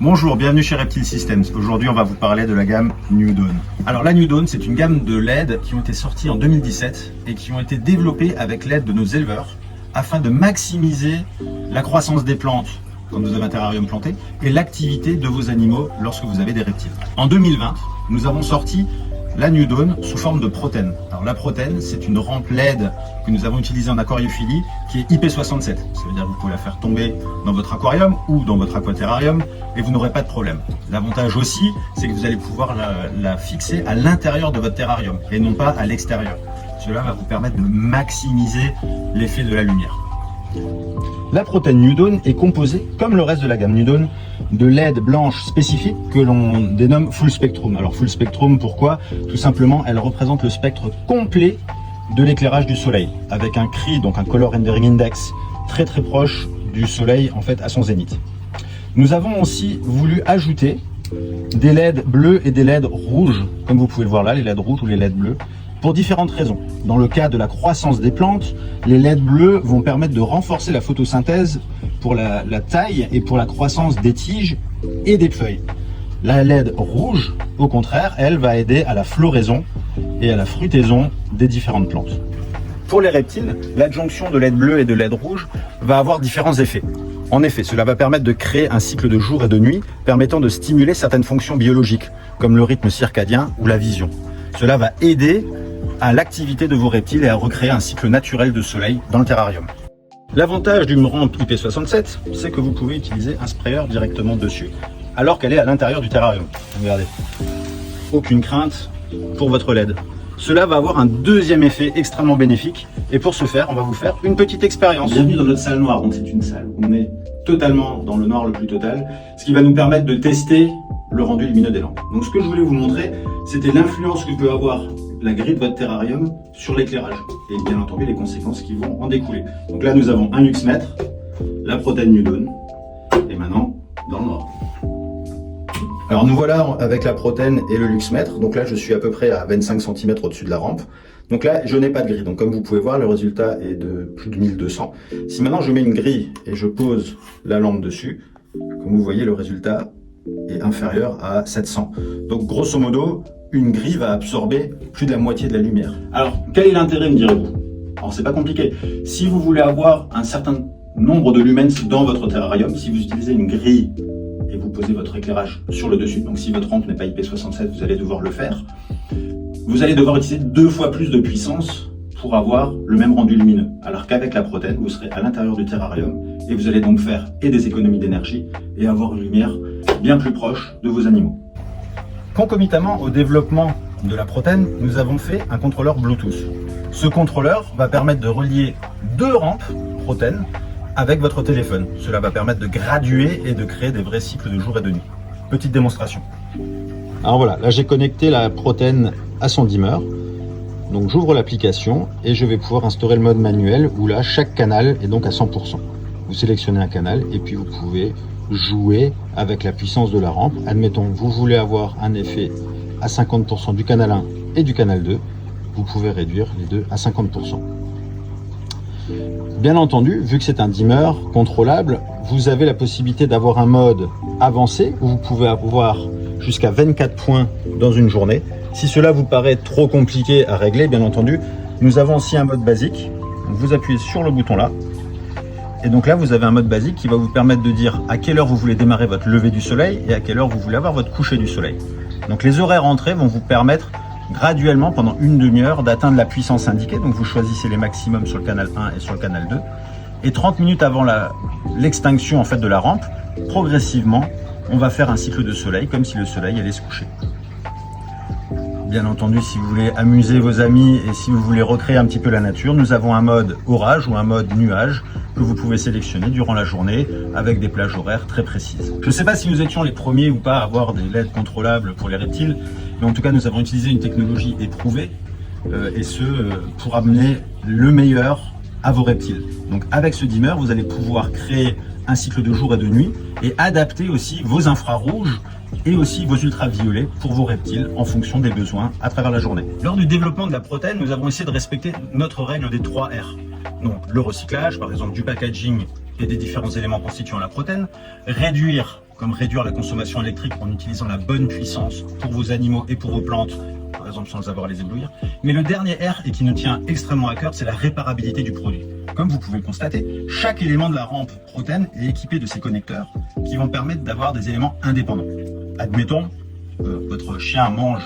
Bonjour, bienvenue chez Reptile Systems. Aujourd'hui, on va vous parler de la gamme New Dawn. Alors la New Dawn, c'est une gamme de LED qui ont été sorties en 2017 et qui ont été développées avec l'aide de nos éleveurs afin de maximiser la croissance des plantes quand vous avez un terrarium planté et l'activité de vos animaux lorsque vous avez des reptiles. En 2020, nous avons sorti la New Dawn sous forme de protène. Alors la protène, c'est une rampe LED que nous avons utilisée en aquariophilie qui est IP67. Ça veut dire que vous pouvez la faire tomber dans votre aquarium ou dans votre aquaterrarium et vous n'aurez pas de problème. L'avantage aussi, c'est que vous allez pouvoir la fixer à l'intérieur de votre terrarium et non pas à l'extérieur. Cela va vous permettre de maximiser l'effet de la lumière. La protène New Dawn est composée, comme le reste de la gamme New Dawn, de LED blanche spécifique que l'on dénomme Full Spectrum. Alors Full Spectrum, pourquoi? Tout simplement, elle représente le spectre complet de l'éclairage du soleil, avec un CRI, donc un Color Rendering Index, très proche du soleil en fait à son zénith. Nous avons aussi voulu ajouter des LED bleus et des LED rouges, comme vous pouvez le voir là, les LED rouges ou les LED bleus, pour différentes raisons. Dans le cas de la croissance des plantes, les LED bleus vont permettre de renforcer la photosynthèse pour la taille et pour la croissance des tiges et des feuilles. La LED rouge, au contraire, elle va aider à la floraison et à la fruitaison des différentes plantes. Pour les reptiles, l'adjonction de LED bleu et de LED rouge va avoir différents effets. En effet, cela va permettre de créer un cycle de jour et de nuit permettant de stimuler certaines fonctions biologiques, comme le rythme circadien ou la vision. Cela va aider à l'activité de vos reptiles et à recréer un cycle naturel de soleil dans le terrarium. L'avantage d'une rampe IP67, c'est que vous pouvez utiliser un sprayer directement dessus, alors qu'elle est à l'intérieur du terrarium. Regardez, aucune crainte pour votre LED. Cela va avoir un deuxième effet extrêmement bénéfique, et pour ce faire, on va vous faire une petite expérience. Bienvenue dans notre salle noire, donc c'est une salle où on est totalement dans le noir le plus total, ce qui va nous permettre de tester le rendu lumineux des lampes. Donc ce que je voulais vous montrer, c'était l'influence que peut avoir la grille de votre terrarium sur l'éclairage et bien entendu les conséquences qui vont en découler. Donc là nous avons un luxmètre, la protène New Dawn et maintenant dans le noir. Alors nous voilà avec la protène et le luxmètre. Donc là je suis à peu près à 25 cm au-dessus de la rampe. Donc là je n'ai pas de grille. Donc comme vous pouvez voir, le résultat est de plus de 1200. Si maintenant je mets une grille et je pose la lampe dessus, comme vous voyez le résultat est inférieur à 700. Donc grosso modo, une grille va absorber plus de la moitié de la lumière. Alors, quel est l'intérêt, me direz-vous? Alors, c'est pas compliqué. Si vous voulez avoir un certain nombre de lumens dans votre terrarium, si vous utilisez une grille et vous posez votre éclairage sur le dessus, donc si votre rampe n'est pas IP67, vous allez devoir le faire, vous allez devoir utiliser 2 fois plus de puissance pour avoir le même rendu lumineux. Alors qu'avec la protène, vous serez à l'intérieur du terrarium et vous allez donc faire et des économies d'énergie et avoir une lumière bien plus proche de vos animaux. Concomitamment au développement de la protène, nous avons fait un contrôleur Bluetooth. Ce contrôleur va permettre de relier 2 rampes protène avec votre téléphone. Cela va permettre de graduer et de créer des vrais cycles de jour et de nuit. Petite démonstration. Alors voilà, là j'ai connecté la protène à son dimmer. Donc j'ouvre l'application et je vais pouvoir instaurer le mode manuel où là chaque canal est donc à 100%. Vous sélectionnez un canal et puis vous pouvez jouer avec la puissance de la rampe. Admettons, vous voulez avoir un effet à 50% du canal 1 et du canal 2, vous pouvez réduire les deux à 50%. Bien entendu, vu que c'est un dimmer contrôlable, vous avez la possibilité d'avoir un mode avancé où vous pouvez avoir jusqu'à 24 points dans une journée. Si cela vous paraît trop compliqué à régler, bien entendu, nous avons aussi un mode basique. Vous appuyez sur le bouton là. Et donc là, vous avez un mode basique qui va vous permettre de dire à quelle heure vous voulez démarrer votre lever du soleil et à quelle heure vous voulez avoir votre coucher du soleil. Donc les horaires entrés vont vous permettre graduellement, pendant une demi-heure, d'atteindre la puissance indiquée. Donc vous choisissez les maximums sur le canal 1 et sur le canal 2. Et 30 minutes avant l'extinction en fait de la rampe, progressivement, on va faire un cycle de soleil comme si le soleil allait se coucher. Bien entendu, si vous voulez amuser vos amis et si vous voulez recréer un petit peu la nature, nous avons un mode orage ou un mode nuage que vous pouvez sélectionner durant la journée avec des plages horaires très précises. Je ne sais pas si nous étions les premiers ou pas à avoir des LED contrôlables pour les reptiles, mais en tout cas nous avons utilisé une technologie éprouvée et ce pour amener le meilleur à vos reptiles. Donc avec ce dimmer, vous allez pouvoir créer un cycle de jour et de nuit et adapter aussi vos infrarouges et aussi vos ultraviolets pour vos reptiles en fonction des besoins à travers la journée. Lors du développement de la protène, nous avons essayé de respecter notre règle des 3 R. Donc le recyclage, par exemple du packaging et des différents éléments constituant la protène, réduire comme réduire la consommation électrique en utilisant la bonne puissance pour vos animaux et pour vos plantes, par exemple sans avoir à les éblouir. Mais le dernier R, et qui nous tient extrêmement à cœur, c'est la réparabilité du produit. Comme vous pouvez le constater, chaque élément de la rampe Proten est équipé de ces connecteurs qui vont permettre d'avoir des éléments indépendants. Admettons, votre chien mange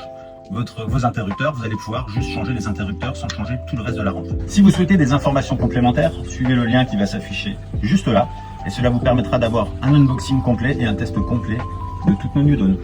vos interrupteurs, vous allez pouvoir juste changer les interrupteurs sans changer tout le reste de la rampe. Si vous souhaitez des informations complémentaires, suivez le lien qui va s'afficher juste là, et cela vous permettra d'avoir un unboxing complet et un test complet de toutes nos New Dawn.